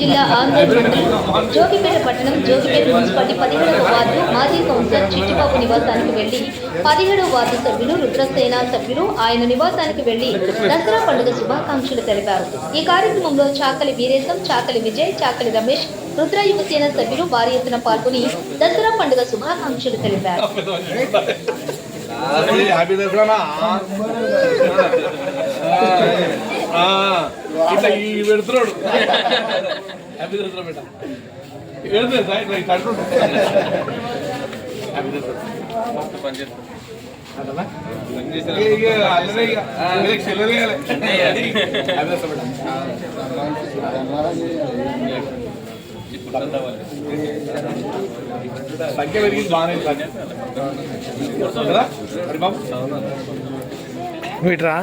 జిల్లా ఆందోళన మండలం జోగిపేట పట్టణం జోగిపేట మున్సిపాలిటీ 17వ వార్డు మాజీ కౌన్సిలర్ చిట్టిబాబు నివాసానికి వెళ్లి 17వ వార్డు సభ్యులు రుద్రసేన సభ్యులు ఆయన నివాసానికి వెళ్లి దసరా పండుగ శుభాకాంక్షలు తెలిపారు. ఈ కార్యక్రమంలో చాకలి వీరేశం, చాకలి విజయ్, చాకలి రమేష్, రుద్ర యువసేన సభ్యులు భారీ ఎత్తున పాల్గొని దసరా పండుగ శుభాకాంక్షలు తెలిపారు. ఇట్లా ఈ పెడుతున్నాడు హ్యాపీ దసరా బేట పెడుతుంది సార్ ఇట్లా కట్టు హ్యాపీ దసరా సంఖ్య పెరిగింది బాగానే కదా మరి బాబు మీట్రా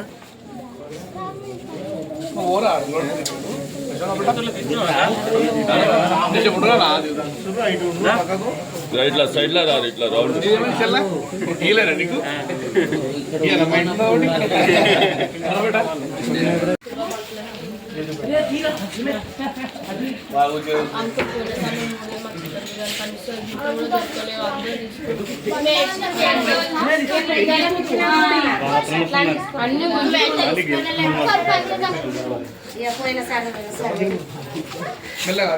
ఓరా ఇట్లా సైడ్ లా రాదు ఇట్లా రౌండ్ తీయలేరా నీకు మెల్లగా